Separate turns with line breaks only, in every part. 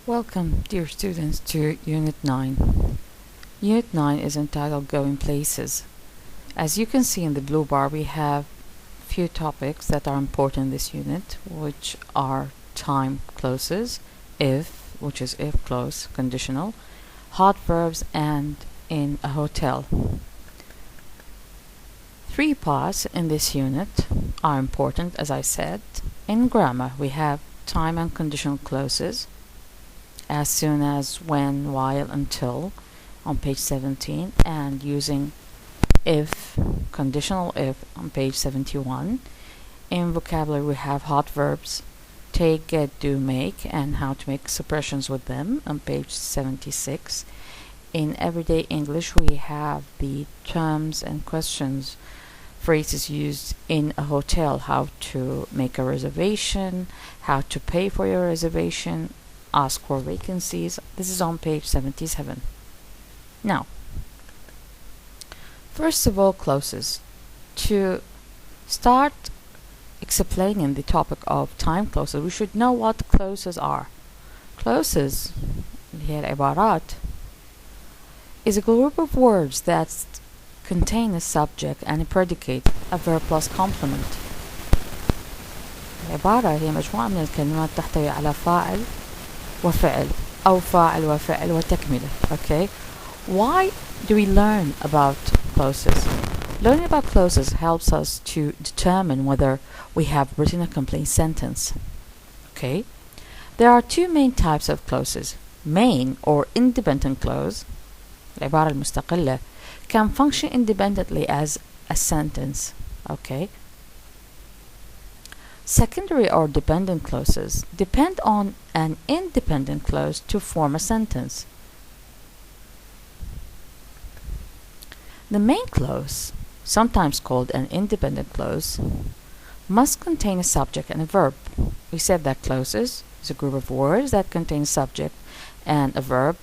Welcome, dear students, to Unit 9. Unit 9 is entitled Going Places. As you can see in the blue bar, we have few topics that are important in this unit, which are time clauses, if, which is if clause, conditional, hot verbs, and in a hotel. 3 parts in this unit are important, as I said. In grammar, we have time and conditional clauses, as soon as, when, while, until on page 17, and using if, conditional if on page 71. In vocabulary we have hot verbs, take, get, do, make, and how to make expressions with them on page 76. In everyday English we have the terms and questions, phrases used in a hotel, how to make a reservation, how to pay for your reservation, ask for vacancies. This is on page 77. Now, first of all, clauses. To start explaining the topic of time clauses, we should know what clauses are. Clauses, اللي هي العبارات, is a group of words that contain a subject and a predicate, a verb plus complement. العبارة هي مجموعة من الكلمات تحتوي على فاعل وفعل أو فاعل وفعل وتكملة. Okay, why do we learn about clauses? Learning about clauses helps us to determine whether we have written a complete sentence. Okay, there are two main types of clauses. Main or independent clause, العبارة المستقلة, can function independently as a sentence. Okay, secondary or dependent clauses depend on an independent clause to form a sentence. The main clause, sometimes called an independent clause, must contain a subject and a verb. We said that clauses is a group of words that contain a subject and a verb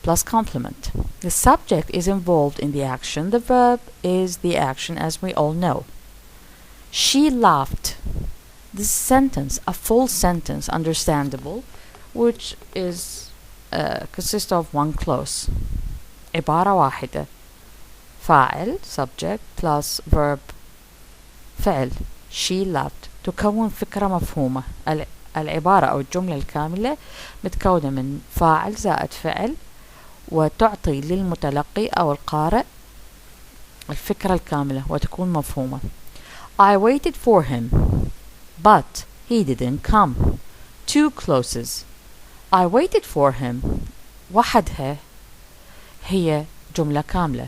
plus complement. The subject is involved in the action. The verb is the action, as we all know. She laughed. This sentence, a full sentence, understandable, which is consists of one clause. عبارة واحدة. فاعل subject plus verb فعل. She laughed. تكون فكرة مفهومة. العبارة أو الجملة الكاملة متكونة من فاعل زائد فعل، وتعطي للمتلقي أو القارئ الفكرة الكاملة وتكون مفهومة. I waited for him, but he didn't come. Two clauses. I waited for him وحدها هي جملة كاملة.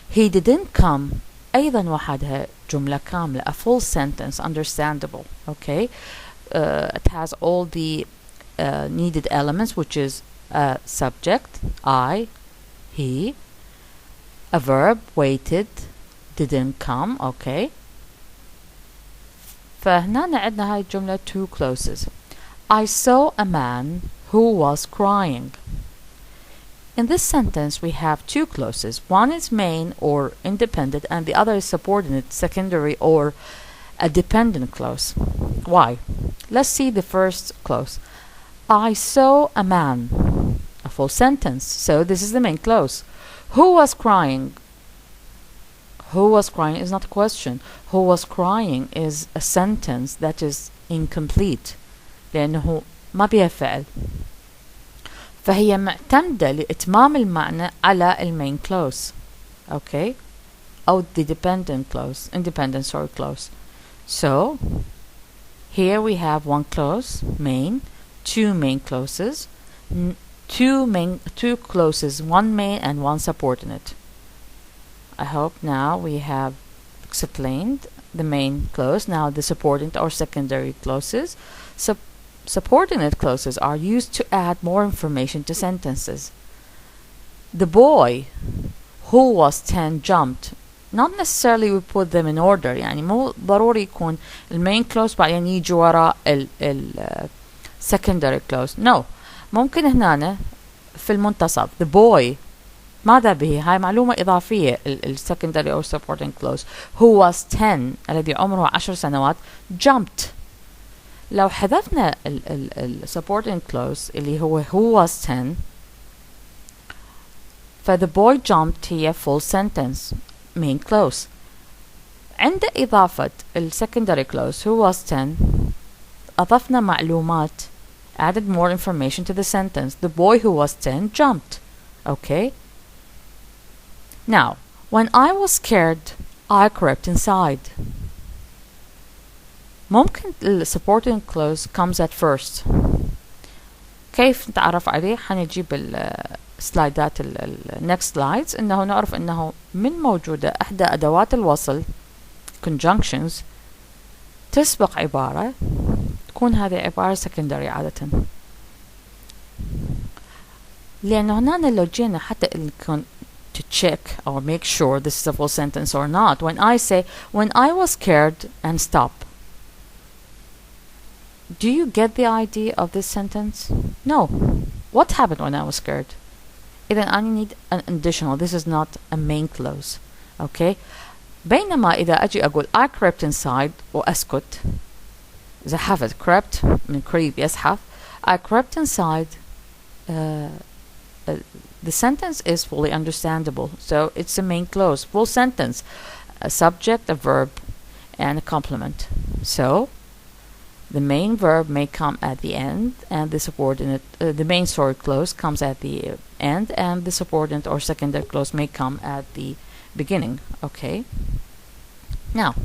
He didn't come أيضا وحدها جملة كاملة, a full sentence, understandable. Okay, it has all the needed elements, which is a subject, I, he, a verb, waited, didn't come. Okay, فهنا عندنا هاي الجملة two clauses. I saw a man who was crying. In this sentence we have two clauses. One is main or independent and the other is subordinate, secondary, or a dependent clause. Why? Let's see the first clause. I saw a man. A full sentence. So this is the main clause. Who was crying? Who was crying is not a question. Who was crying is a sentence that is incomplete لأنه ما بيها فعل. فهي معتمدة لإتمام المعنى على main clause. Okay, أو the dependent clause, independent clause. So here we have one clause, main, two main clauses, two clauses, one main and one subordinate. I hope now we have explained the main clause. Now the subordinate or secondary clauses. Subordinate clauses are used to add more information to sentences. The boy who was 10 jumped. Not necessarily we put them in order, يعني مو ضروري يكون main clause بعدين يجي وراء secondary clause. No, ممكن هنا في المنتصف. The boy, ماذا به؟ هاي معلومة إضافية. secondary or supporting clause. Who was 10 الذي عمره 10 سنوات jumped. لو حذفنا ال supporting clause اللي هو who was 10 ف the boy jumped هي full sentence main clause. عند إضافة ال secondary clause who was 10 أضفنا معلومات added more information to the sentence. The boy who was 10 jumped. Okay? Now, when I was scared, I crept inside. ممكن ال supporting clause comes at first. كيف نتعرف عليه؟ حنجيب السلايدات next slides إنه نعرف إنه من موجودة إحدى أدوات الوصل conjunctions تسبق عبارة تكون هذه عبارة secondary عادة. لأنه هنا لو جينا حتى to check or make sure this is a full sentence or not, when I say when I was scared and stop, do you get the idea of this sentence? No. What happened when I was scared? إذن I need an additional. This is not a main clause. Okay? بينما إذا أجي أقول I crept inside وأسكت زحفت crept من creep يزحف I crept inside the sentence is fully understandable. So it's a main clause. Full sentence. A subject, a verb, and a complement. So the main verb may come at the end and the subordinate, the main clause comes at the end and the subordinate or secondary clause may come at the beginning. Okay? Now,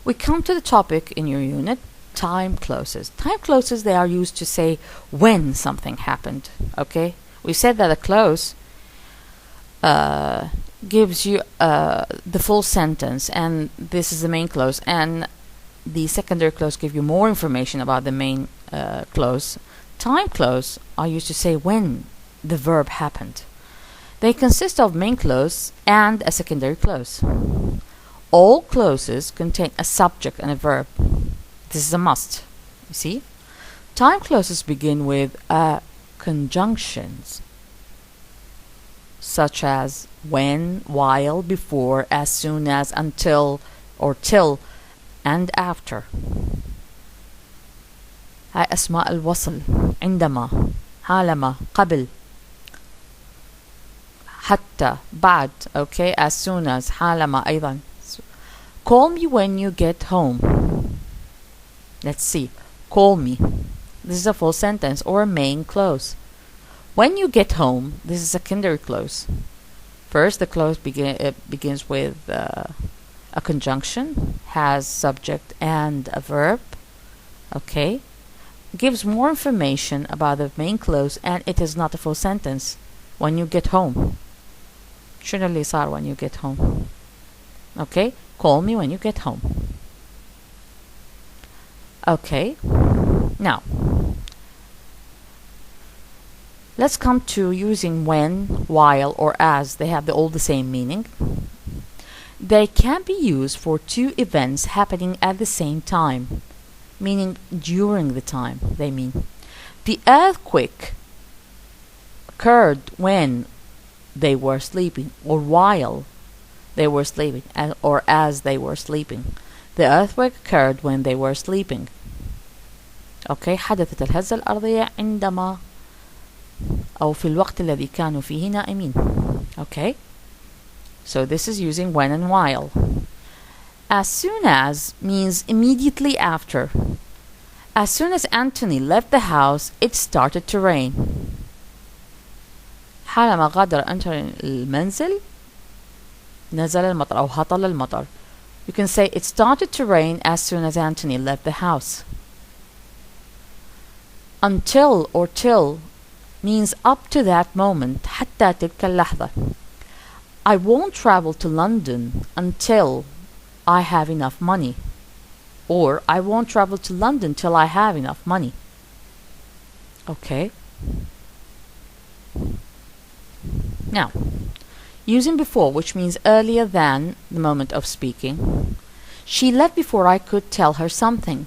we come to the topic in your unit, time clauses. Time clauses, they are used to say when something happened. Okay? We said that a clause gives you the full sentence and this is the main clause, and the secondary clause give you more information about the main clause. Time clause are used to say when the verb happened. They consist of main clause and a secondary clause. All clauses contain a subject and a verb. This is a must. You see? Time clauses begin with conjunctions such as when, while, before, as soon as, until, or till, and after. هاي أسماء الوصل عندما حالما قبل حتى بعد. Okay, as soon as حالما أيضا. Call me when you get home. Let's see. Call me. This is a full sentence or a main clause. When you get home, this is a secondary clause. First, the clause begins with a conjunction, has subject and a verb. Okay? Gives more information about the main clause and it is not a full sentence. When you get home. شنو اللي صار when you get home? Okay? Call me when you get home. Okay? Now, let's come to using when, while, or as. They have all the same meaning. They can be used for two events happening at the same time, meaning during the time, they mean. The earthquake occurred when they were sleeping, or while they were sleeping, or as they were sleeping. The earthquake occurred when they were sleeping. Okay, حدثت الهزة الأرضية عندما أو في الوقت الذي كانوا فيه نائمين. Okay, so this is using when and while. As soon as means immediately after. As soon as Anthony left the house, it started to rain. حالما غادر أنتوني المنزل نزل المطر أو هطل المطر. You can say it started to rain as soon as Anthony left the house. Until or till means up to that moment. حتى تلك اللحظة. I won't travel to London until I have enough money. Or I won't travel to London till I have enough money. Okay. Now, using before, which means earlier than the moment of speaking. She left before I could tell her something.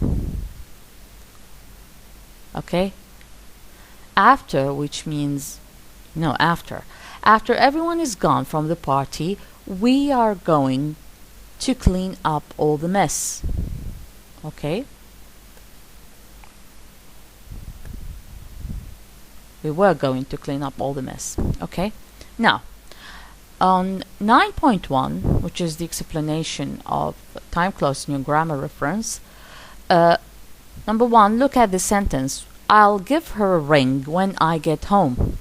Okay? After, which means no, after. After everyone is gone from the party, we are going to clean up all the mess. Okay? We were going to clean up all the mess. Okay? Now, on 9.1, which is the explanation of time clause in your grammar reference, number 1, look at the sentence. I'll give her a ring when I get home.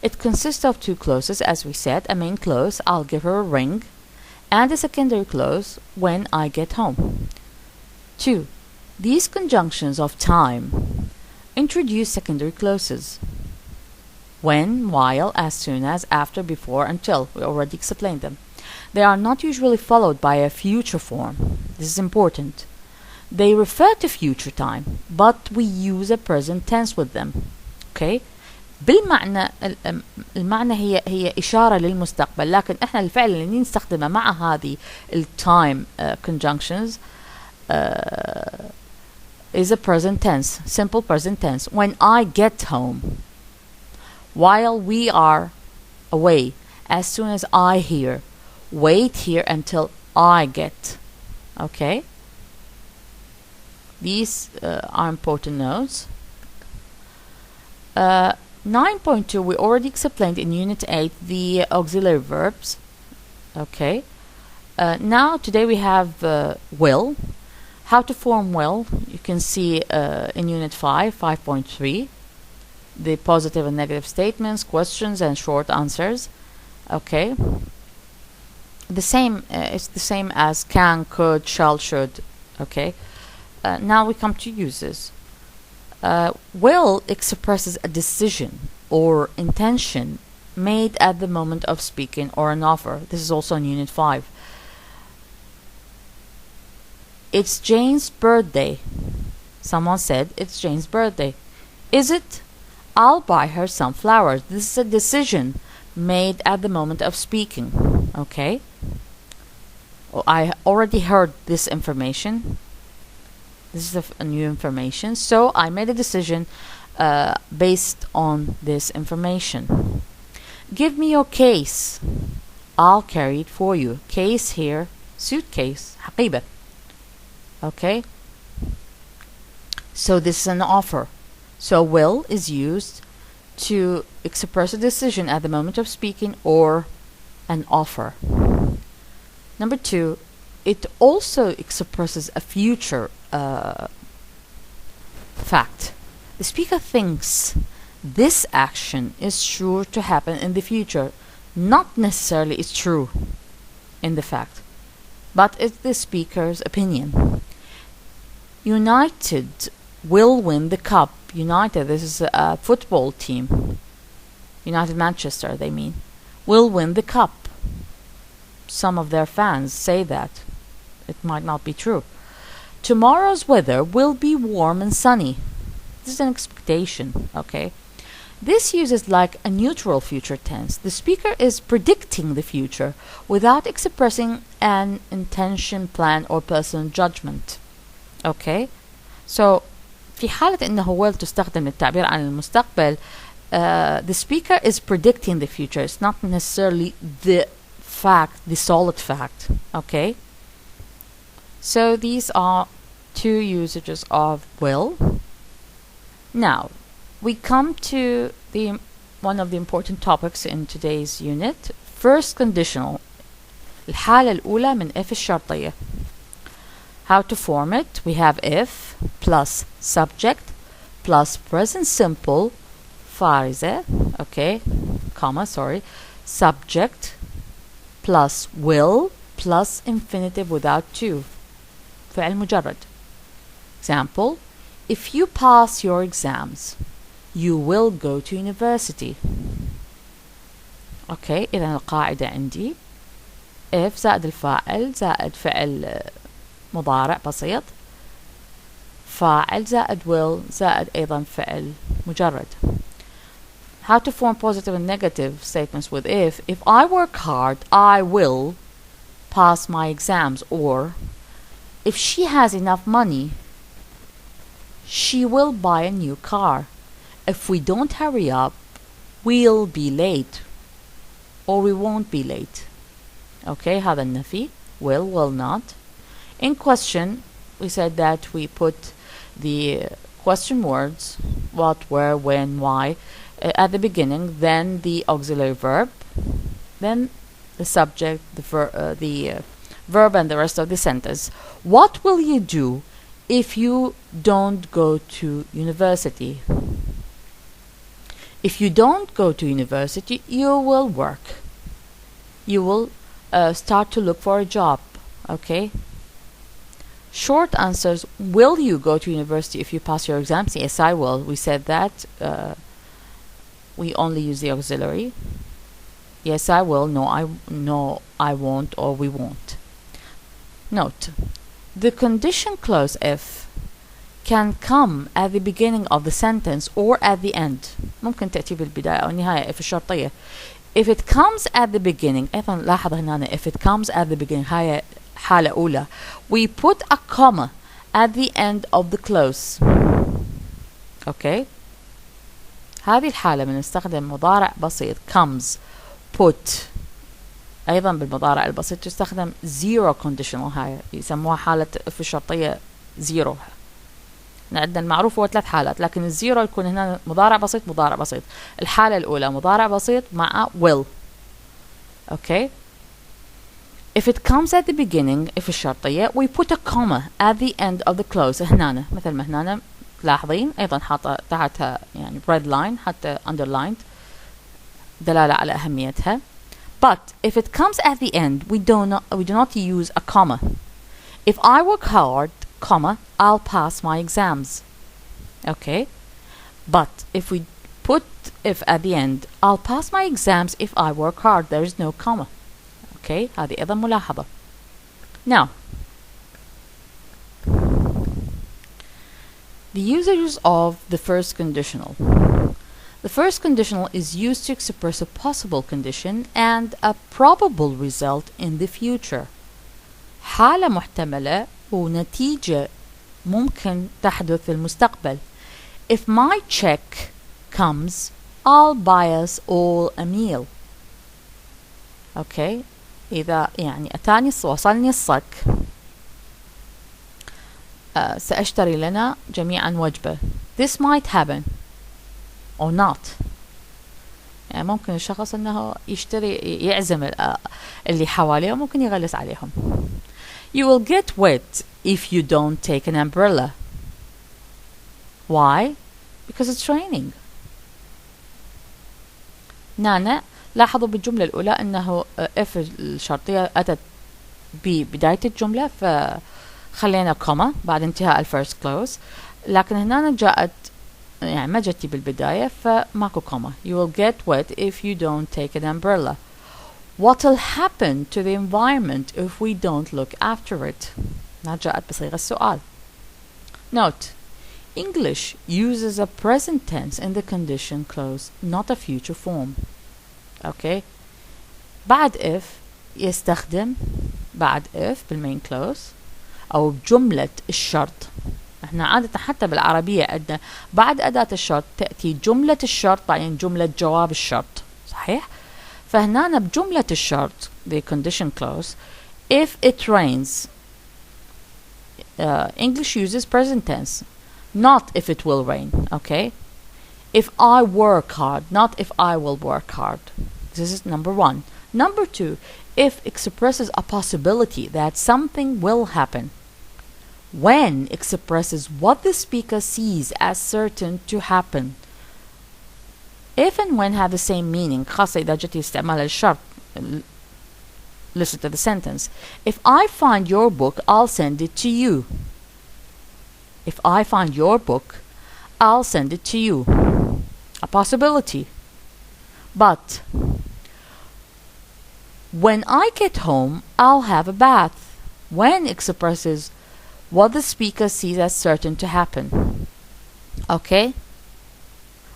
It consists of two clauses, as we said, a main clause, I'll give her a ring, and a secondary clause, when I get home. 2. These conjunctions of time introduce secondary clauses. When, while, as soon as, after, before, until. We already explained them. They are not usually followed by a future form. This is important. They refer to future time, but we use a present tense with them. Okay? بالمعنى المعنى هي إشارة للمستقبل، لكن إحنا الفعل اللي نستخدمه مع هذه التime conjunctions is a present tense, simple present tense. When I get home, while we are away, as soon as I hear, wait here until I get. Okay? These are important notes. 9.2, we already explained in Unit 8 the auxiliary verbs. Okay. Now, today we have will. How to form will, you can see in Unit 5, 5.3, the positive and negative statements, questions, and short answers. Okay. The same, it's the same as can, could, shall, should. Okay. Now we come to uses. Will expresses a decision or intention made at the moment of speaking or an offer. This is also in Unit 5. It's Jane's birthday. Someone said it's Jane's birthday. Is it? I'll buy her some flowers. This is a decision made at the moment of speaking. Okay? Oh, I already heard this information. This is a new information. So I made a decision based on this information. Give me your case. I'll carry it for you. Case here, suitcase, حقيبة. Okay? So this is an offer. So will is used to express a decision at the moment of speaking or an offer. Number 2, it also expresses a future fact. The speaker thinks this action is sure to happen in the future. Not necessarily it's true in the fact, but it's the speaker's opinion. United will win the cup. United, this is a football team. United Manchester, they mean, will win the cup. Some of their fans say that. It might not be true. Tomorrow's weather will be warm and sunny. This is an expectation, okay? This uses like a neutral future tense. The speaker is predicting the future without expressing an intention, plan, or personal judgment. Okay? So, في حالة إنه will تستخدم للتعبير عن المستقبل, the speaker is predicting the future. It's not necessarily the fact, the solid fact. Okay? So these are two usages of will. Now, we come to the one of the important topics in today's unit. First conditional. الحالة الأولى من if الشرطية. How to form it? We have if plus subject plus present simple فارزة, okay, comma, sorry, subject plus will plus infinitive without to. فعل مجرد. Example, if you pass your exams, you will go to university. Okay, إذن القاعدة عندي if زائد الفاعل زائد فعل مضارع بسيط, فاعل زائد will زائد أيضا فعل مجرد. How to form positive and negative statements with if I work hard, I will pass my exams, or if she has enough money, she will buy a new car. If we don't hurry up, we'll be late, or we won't be late. Okay, هذا النفي, will not. In question, we said that we put the question words, what, where, when, why, at the beginning, then the auxiliary verb, then the subject, the verb and the rest of the sentence. What will you do if you don't go to university? If you don't go to university, you will work. You will start to look for a job. Okay? Short answers: will you go to university if you pass your exams? Yes, I will. We said that. We only use the auxiliary. Yes, I will. No, I won't, or we won't. Note: the condition clause if can come at the beginning of the sentence or at the end. ممكن تأتي بالبداية أو النهاية if الشرطية. If it comes at the beginning، أيضا لاحظ هنا if it comes at the beginning، هاي حالة أولى. We put a comma at the end of the clause. Okay. هذه الحالة بنستخدم مضارع بسيط comes put. أيضا بالمضارع البسيط تستخدم zero conditional، هاي يسموها حالة في الشرطية zero. عندنا المعروف هو 3 حالات، لكن الزيرو يكون هنا مضارع بسيط مضارع بسيط. الحالة الأولى مضارع بسيط مع will. Okay. If it comes at the beginning في الشرطية we put a comma at the end of the clause. هنا مثل ما هنا تلاحظين أيضا حاطة تحتها يعني red line حتى underlined دلالة على أهميتها. But if it comes at the end we do not use a comma. If I work hard, comma, I'll pass my exams. Okay. But if we put if at the end, I'll pass my exams if I work hard. There is no comma. Okay. هذه أيضا ملاحظة. Now, the usages of the first conditional. The first conditional is used to express a possible condition and a probable result in the future. حالة محتملة ونتيجة ممكن تحدث في المستقبل. If my check comes, I'll buy us all a meal. Okay. إذا يعني أتاني وصلني الصك سأشتري لنا جميعا وجبة. This might happen or not. يعني ممكن الشخص أنه يشتري يعزم اللي حواليه وممكن يغلس عليهم. You will get wet if you don't take an umbrella. Why? Because it's raining. نانا لاحظوا بالجملة الأولى أنه if الشرطية أتت ببداية الجملة فخلينا كوما بعد انتهاء first clause، لكن هنا جاءت يعني ما جتي بالبداية فماكو كوما. You will get wet if you don't take an umbrella. What will happen to the environment if we don't look after it? جاءت بصيغة السؤال. Note: English uses a present tense in the condition clause, not a future form. Okay. بعد if يستخدم بعد if بالmain clause أو بجملة الشرط. احنا عادة حتى بالعربية عندنا بعد أداة الشرط تأتي جملة الشرط بعدين جملة جواب الشرط. صحيح؟ فهنا بجملة الشرط the condition clause if it rains English uses present tense, not if it will rain. Okay. If I work hard, not if I will work hard. This is number 1. Number 2, if expresses a possibility that something will happen. When expresses what the speaker sees as certain to happen. If and when have the same meaning. خاصة إذا جت استعمال الشرط. Listen to the sentence. If I find your book, I'll send it to you. If I find your book, I'll send it to you. A possibility. But when I get home, I'll have a bath. When expresses what the speaker sees as certain to happen. Okay?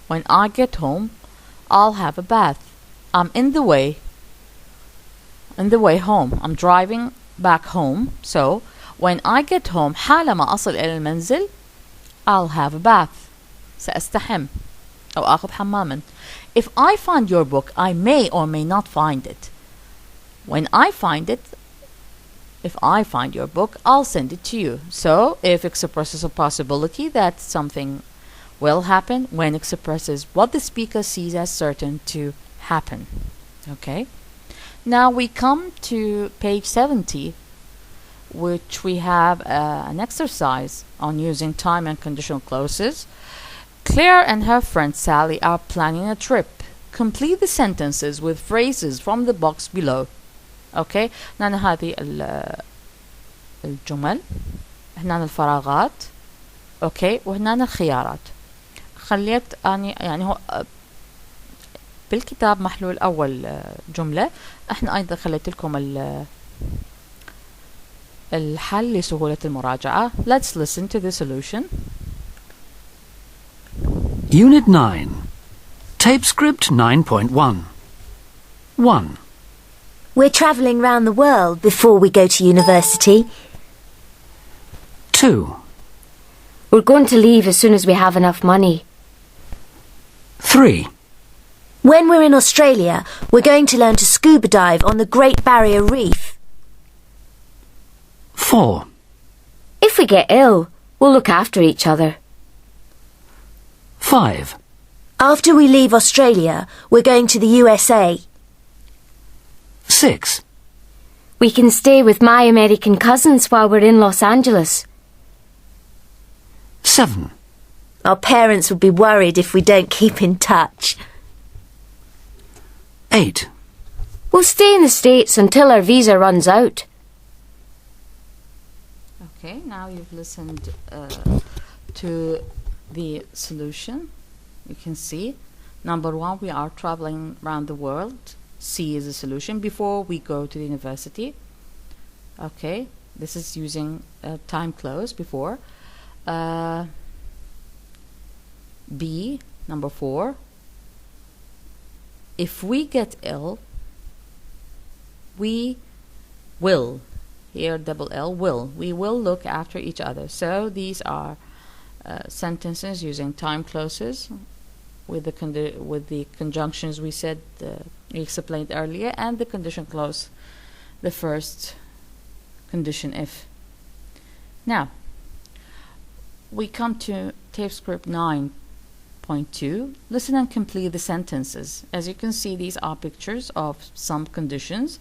When I get home, I'll have a bath. I'm in the way home. I'm driving back home. So, when I get home, حال ما أصل إلى المنزل, I'll have a bath. سأستحم أو آخذ حماما. If I find your book, I may or may not find it. When I find it, if I find your book, I'll send it to you. So, if expresses a possibility that something will happen when expresses what the speaker sees as certain to happen. Okay? Now we come to page 70, which we have an exercise on using time and conditional clauses. Claire and her friend Sally are planning a trip. Complete the sentences with phrases from the box below. Okay? هنا هذه الجمل، هنا الفراغات، اوكي، وهنا الخيارات. خليت اني يعني هو بالكتاب محلول اول جملة، احنا ايضا خليت لكم الحل لسهولة المراجعة. Let's listen to the solution.
Unit 9. Tape script 9.1. 1.
We're travelling round the world before we go to university.
2.
We're going to leave as soon as we have enough money.
3.
When we're in Australia, we're going to learn to scuba dive on the Great Barrier Reef.
4.
If we get ill, we'll look after each other.
5.
After we leave Australia, we're going to the USA.
6.
We can stay with my American cousins while we're in Los Angeles.
7.
Our parents will be worried if we don't keep in touch.
8.
We'll stay in the States until our visa runs out.
Okay, now you've listened to the solution. You can see, number 1, we are traveling around the world. C is the solution before we go to the university. Okay, this is using time clause before. B, number 4. If we get ill, we will. Here, double L, will. We will look after each other. So these are sentences using time clauses with the conjunctions we said, we explained earlier, and the condition clause, the first condition if. Now, we come to tape script 9.2. Listen and complete the sentences. As you can see, these are pictures of some conditions.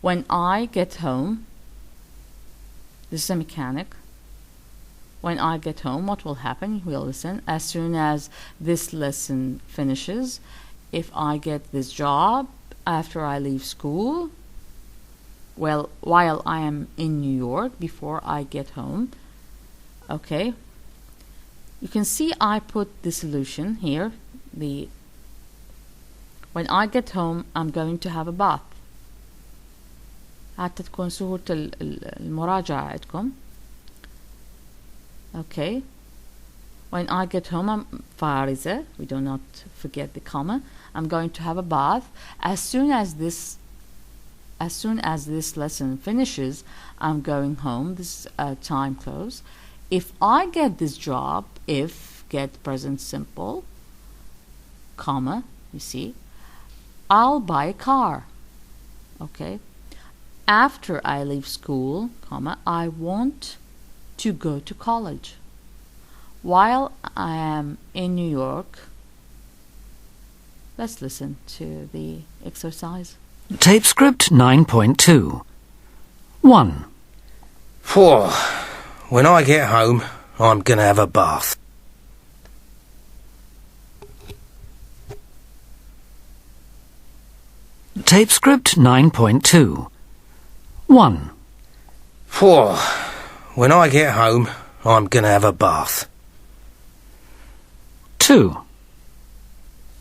When I get home, this is a mechanic. When I get home, what will happen? We'll listen. As soon as this lesson finishes, if I get this job, after I leave school, well, while I am in New York, before I get home. Okay. You can see I put the solution here. When I get home, I'm going to have a bath. حتى تكون سهولة المراجعة عندكم. Okay. When I get home, I'm فارزة. We do not forget the comma. I'm going to have a bath. As soon as this lesson finishes, I'm going home. This is a time clause. If I get this job, if get present simple, comma, you see, I'll buy a car. Okay. After I leave school, comma, I want to go to college. While I am in New York, let's listen to the exercise.
Tape script 9.2. 1.
4. When I get home, I'm gonna have a bath.
Tape script 9.2. 1.
4. When I get home, I'm gonna have a bath.
2.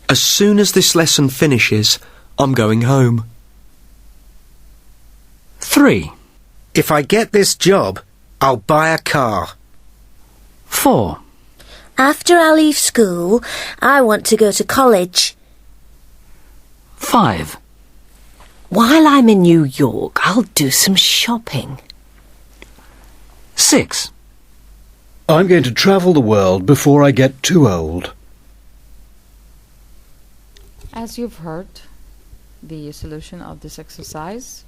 As soon as this lesson finishes, I'm going home.
3.
If I get this job, I'll buy a car.
4.
After I leave school, I want to go to college.
5.
While I'm in New York, I'll do some shopping.
6.
I'm going to travel the world before I get too old.
As you've heard, the solution of this exercise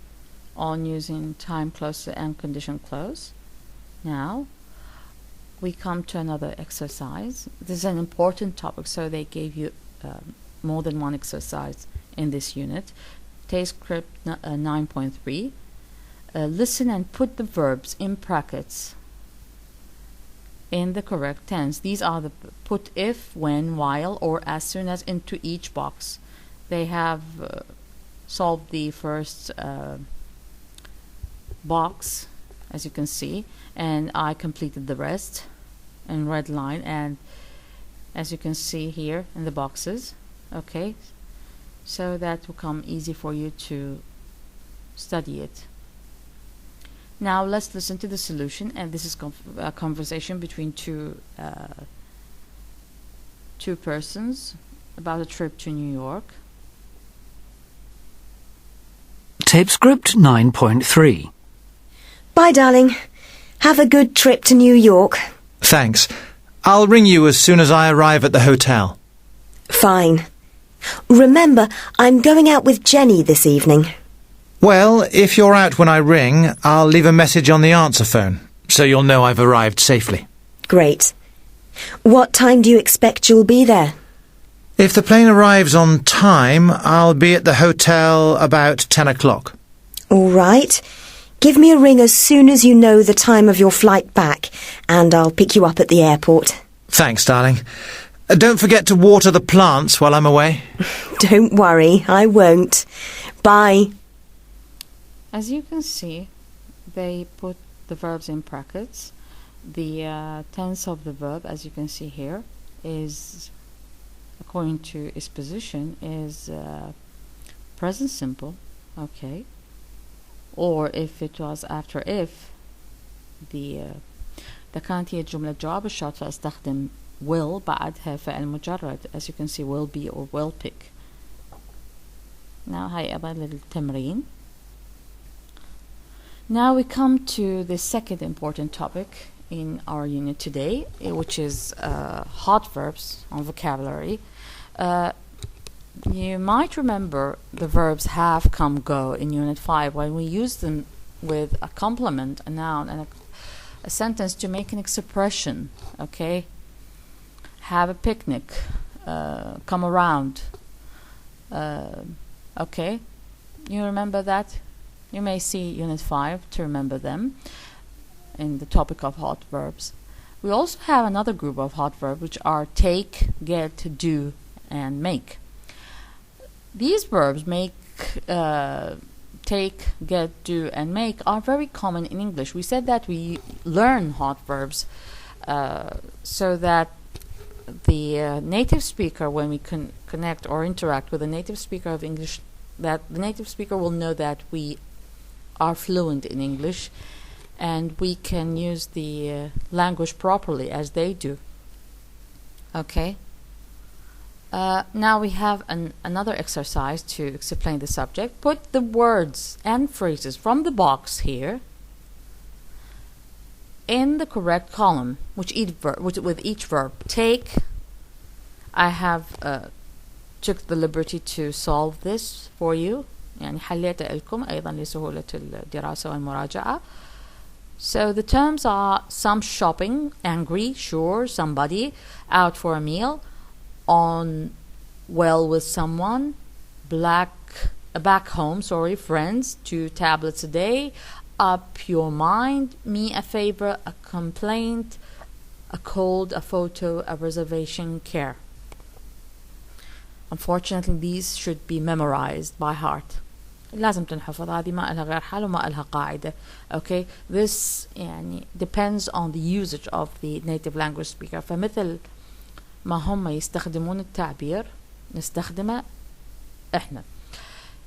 on using time clause and condition clause. Now, we come to another exercise. This is an important topic, so they gave you more than one exercise in this unit. Take script 9.3. Listen and put the verbs in brackets in the correct tense. These are the put if, when, while, or as soon as into each box. They have solved the first box, as you can see, and I completed the rest in red line, and as you can see here in the boxes. Okay, so that will come easy for you to study it. Now let's listen to the solution, and this is a conversation between two persons about a trip to New York.
Tape script 9.3.
Bye, darling. Have a good trip to New York.
Thanks. I'll ring you as soon as I arrive at the hotel.
Fine. Remember, I'm going out with Jenny this evening.
Well, if you're out when I ring, I'll leave a message on the answer phone, so you'll know I've arrived safely.
Great. What time do you expect you'll be there?
If the plane arrives on time, I'll be at the hotel about 10 o'clock.
All right. Give me a ring as soon as you know the time of your flight back, and I'll pick you up at the airport.
Thanks, darling. Don't forget to water the plants while I'm away.
Don't worry, I won't. Bye.
As you can see, they put the verbs in brackets. The tense of the verb, as you can see here, is, according to its position, is present simple. Okay. Or if it was after if, إذا كانت هي الجملة جواب الشرط فاستخدم will بعدها فعل مجرد, as you can see, will be or will pick. Now هاي أيضا للتمرين. Now we come to the second important topic in our unit today, which is hot verbs on vocabulary. You might remember the verbs have, come, go in Unit 5 when we use them with a complement, a noun, and a sentence to make an expression. Okay? Have a picnic. Come around. Okay? You remember that? You may see Unit 5 to remember them in the topic of hot verbs. We also have another group of hot verbs which are take, get, do, and make. These verbs make, take, get, do, and make are very common in English. We said that we learn hot verbs so that the native speaker, when we connect or interact with a native speaker of English, that the native speaker will know that we are fluent in English and we can use the language properly as they do. Okay? Now we have another exercise to explain the subject. Put the words and phrases from the box here in the correct column with each verb. Take. I have took the liberty to solve this for you. يعني حليتها لكم أيضا لسهولة الدراسة والمراجعة. So the terms are some shopping, angry, sure, somebody, out for a meal, on well with someone, back home, friends, 2 tablets a day, up your mind, me a favor, a complaint, a cold, a photo, a reservation, care. Unfortunately, these should be memorized by heart. لازم تنحفظ, هذه ما إلها غير حل وما إلها قاعدة. Okay, this يعني depends on the usage of the native language speaker. فمثل ما هم يستخدمون التعبير نستخدمه إحنا.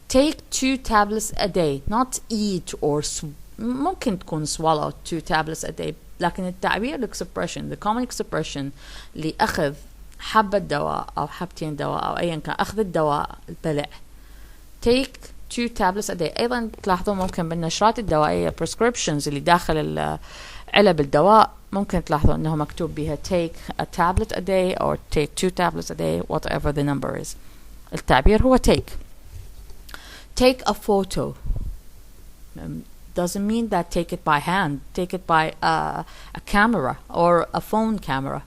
Take 2 tablets a day, not eat or ممكن تكون swallow 2 tablets a day, لكن التعبير expression, the common expression لأخذ حبة دواء أو حبتين دواء أو أيا كان أخذ الدواء البلع. Take 2 tablets a day. أيضا تلاحظون ممكن بالنشرات الدوائية prescriptions اللي داخل علب الدواء ممكن تلاحظوا أنه مكتوب بها take a tablet a day or take 2 tablets a day, whatever the number is. التعبير هو take. Take a photo. doesn't mean that take it by hand. Take it by a camera or a phone camera.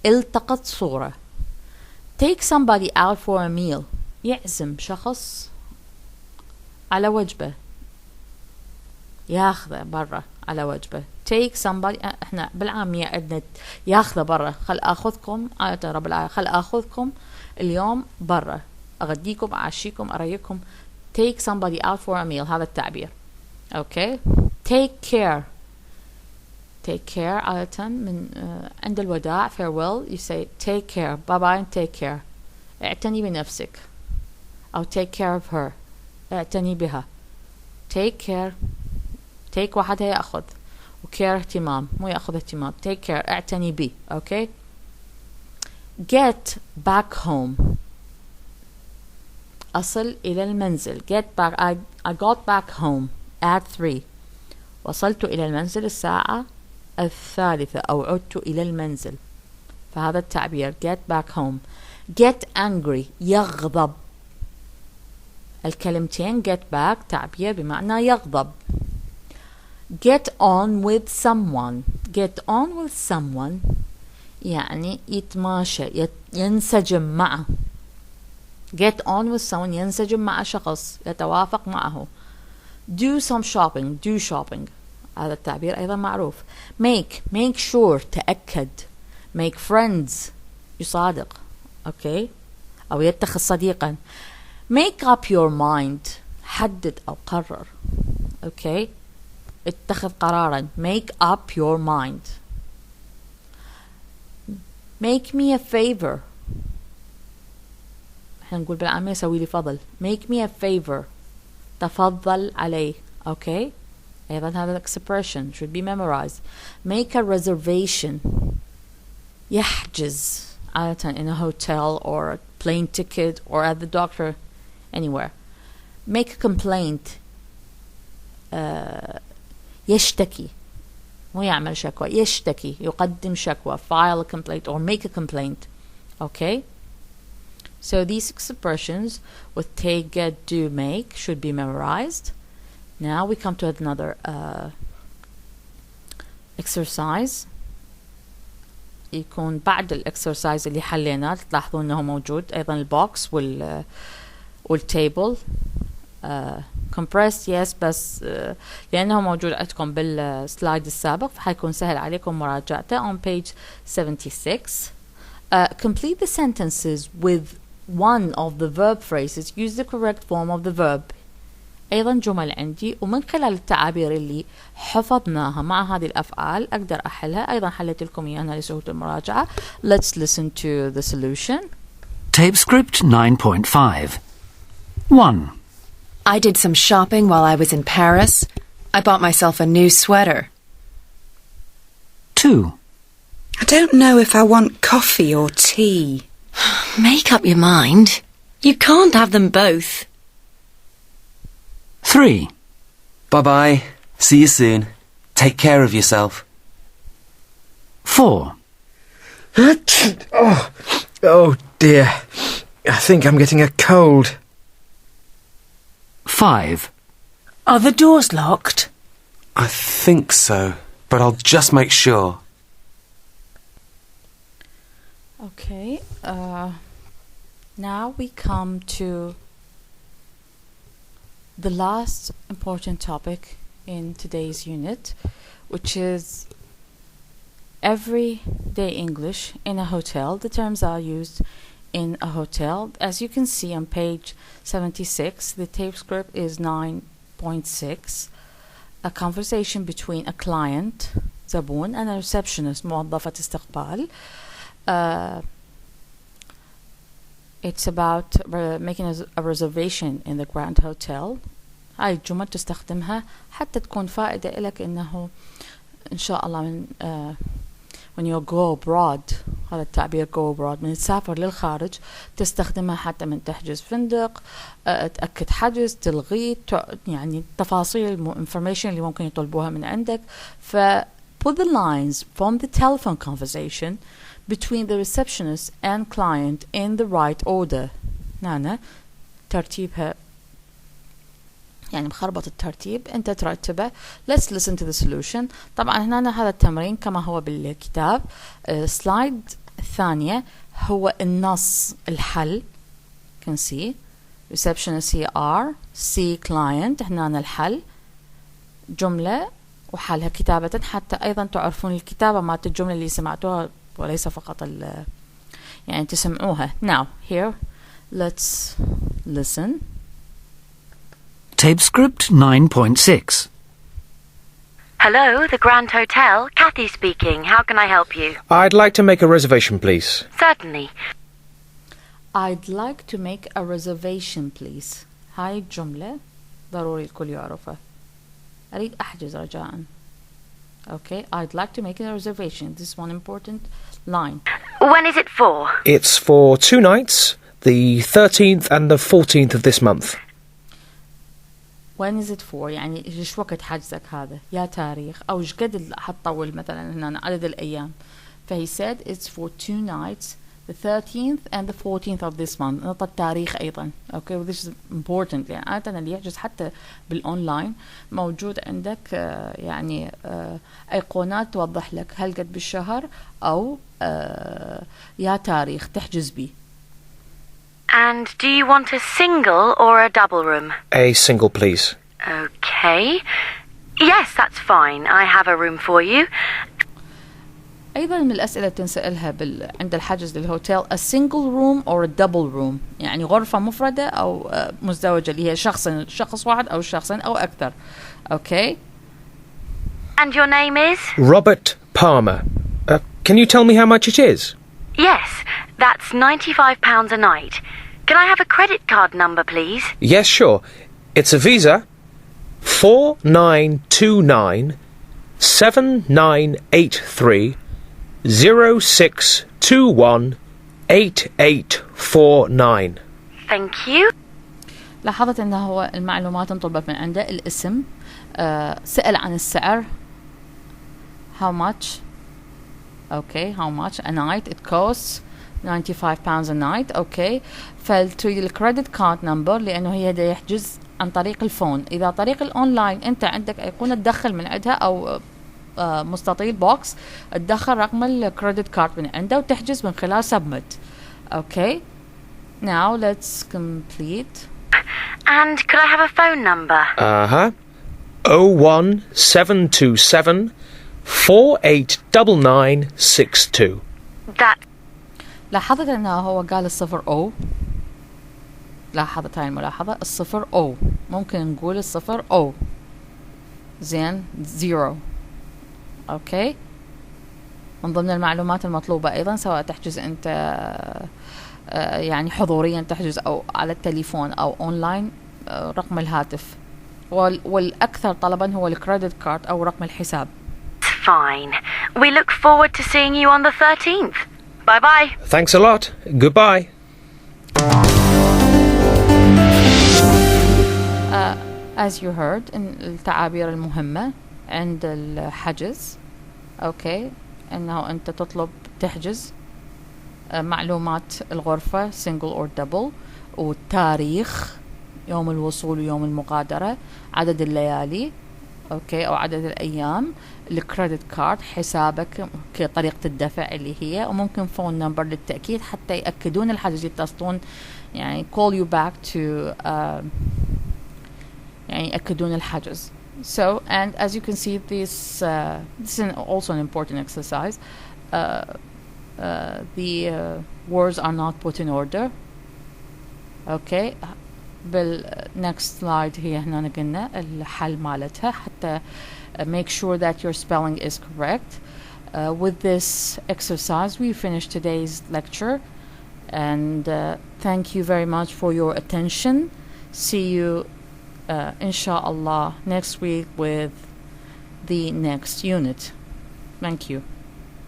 التقط صورة. Take somebody out for a meal. يعزم شخص على وجبة. ياخذه برا على وجبة. Take somebody. احنا بالعامية عندنا ياخذه برا. خل اخذكم ترى بالعامية خل اخذكم اليوم برا. اغديكم اعشيكم اريكم. Take somebody out for a meal. هذا التعبير. Okay. Take care. Take care عادة من عند الوداع farewell you say take care bye bye and take care. اعتني بنفسك. أو take care of her. اعتني بها. Take care. take واحد يأخذ و care اهتمام مو يأخذ اهتمام. take care اعتني بي. Okay. Get back home. أصل إلى المنزل. Get back. I got back home at 3. وصلت إلى المنزل الساعة 3 أو عدت إلى المنزل. فهذا التعبير get back home. Get angry يغضب. الكلمتين get back تعبير بمعنى يغضب. Get on with someone. Get on with someone يعني يتماشى ينسجم معه. Get on with someone ينسجم مع شخص يتوافق معه. Do some shopping. Do shopping. هذا التعبير أيضا معروف. Make sure تأكد. Make friends يصادق. Okay. أو يتخذ صديقا. Make up your mind. حدد أو قرر. Okay. اتخذ قرارا. Make up your mind. Make me a favor. احنا نقول بالعامية سوي لي فضل. Make me a favor. تفضل علي. Okay. أيضا هذا expression should be memorized. Make a reservation. يحجز عادة in a hotel or a plane ticket or at the doctor anywhere. Make a complaint. يشتكي مو يعمل شكوى. يشتكي يقدم شكوى. File a complaint or make a complaint. Okay. So these expressions with take, get, do, make should be memorized. Now we come to another exercise. يكون بعد الexercise اللي حليناه تلاحظون انه موجود ايضا البوكس والتable compressed yes بس لانه موجود عندكم بالسلايد السابق فحيكون سهل عليكم مراجعته. On page 76 complete the sentences with one of the verb phrases. Use the correct form of the verb. أيضا جمل عندي ومن خلال التعابير اللي حفظناها مع هذه الأفعال أقدر أحلها. أيضا حليت لكم إياها لسهولة المراجعة. Let's listen to the solution.
Tape script 9.5. 1.
I did some shopping while I was in Paris. I bought myself a new sweater.
2.
I don't know if I want coffee or tea.
Make up your mind. You can't have them both.
3.
Bye-bye. See you soon. Take care of yourself.
4.
Oh dear. I think I'm getting a cold.
5.
Are the doors locked?
I think so, but I'll just make sure.
Okay. Now we come to the last important topic in today's unit, which is everyday English in a hotel. The terms are used in a hotel. As you can see on page 76, the tape script is 9.6. A conversation between a client, زبون, and a receptionist, موظفة استقبال. It's about making a reservation in the Grand Hotel. هاي الجمل تستخدمها حتى تكون فائدة لك إنه إن شاء الله من when you go abroad. هذا التعبير go abroad من تسافر للخارج تستخدمها حتى من تحجز فندق تأكد حجز تلغي يعني تفاصيل information اللي ممكن يطلبوها من عندك. ف put the lines from the telephone conversation between the receptionist and client in the right order. نانا ترتيبها يعني مخربط الترتيب، أنت ترتبه. Let's listen to the solution. طبعا هنا هذا التمرين كما هو بالكتاب. سلايد الثانية هو النص الحل. can see receptionist هي R C client. هنا الحل جملة وحلها كتابة حتى أيضا تعرفون الكتابة مالت الجملة اللي سمعتوها وليس فقط يعني تسمعوها. Now here let's listen.
Tape script 9.6.
Hello, the Grand Hotel. Kathy speaking. How can I help you?
I'd like to make a reservation, please.
Certainly.
I'd like to make a reservation please. هاي الجملة ضروري الكل يعرفها. أريد أحجز رجاءً. Okay, I'd like to make a reservation. This is one important line.
When is it for?
It's for 2 nights, the 13th and the 14th of this month.
When is it for؟ يعني إيش وقت حجزك هذا؟ يا تاريخ أو إيش قد حتطول مثلا هنا عدد الأيام. فهي said it's for 2 nights, the 13th and the 14th of this month. نعطى التاريخ أيضا. Okay, well, this is important. يعني عادة اللي يحجز حتى بالأونلاين موجود عندك يعني أيقونات توضح لك هل قد بالشهر أو يا تاريخ تحجز بيه.
And do you want a single or a double room?
A single, please.
Okay. Yes, that's fine. I have a room for you.
أيضا من الأسئلة اللي تنسألها عند الحجز للهوتيل a single room or a double room يعني غرفة مفردة أو مزدوجة اللي هي شخص واحد أو شخصين أو أكثر. Okay.
And your name is?
Robert Palmer. Can you tell me how much it is?
Yes, that's £95 a night. Can I have a credit card number, please?
Yes, sure. It's a Visa 4929 7983 0621 8849.
Thank you.
لاحظت أنه هو المعلومات انطلبت من عنده الاسم سأل عن السعر how much. Okay, how much a night it costs £95 a night. Okay, فلتريد الكريدت كارد نمبر لأنه هي دا يحجز عن طريق الفون. إذا طريق الأونلاين أنت عندك أيقونة تدخل من عندها أو مستطيل بوكس تدخل رقم الكريدت كارد من عنده وتحجز من خلال submit. Okay, now let's complete.
And could I have a phone number?
01727 489962.
That.
لاحظت أنه هو قال الصفر أو. لاحظت هاي الملاحظة الصفر أو ممكن نقول الصفر أو زين zero. أوكي من ضمن المعلومات المطلوبة أيضا سواء تحجز أنت يعني حضوريا تحجز أو على التليفون أو أونلاين رقم الهاتف والأكثر طلبا هو الكريدت كارد أو رقم الحساب.
Fine. We look forward to seeing you on the 13th. Bye bye.
Thanks a lot. Goodbye.
As you heard التعابير المهمة عند الحجز. أوكي أنه أنت تطلب تحجز معلومات الغرفة single or double والتاريخ يوم الوصول ويوم المغادرة عدد الليالي أوكي أو عدد الأيام الكريدت كارد حسابك طريقة الدفع اللي هي وممكن فون نمبر للتأكيد حتى يأكدون الحجز يتصلون يعني call you back to يعني يأكدون الحجز. So and as you can see this is also an important exercise. The words are not put in order. Okay. بالnext slide هي هنا قلنا الحل مالتها حتى make sure that your spelling is correct. With this exercise we finish today's lecture and thank you very much for your attention. See you inshallah next week with the next unit. Thank you.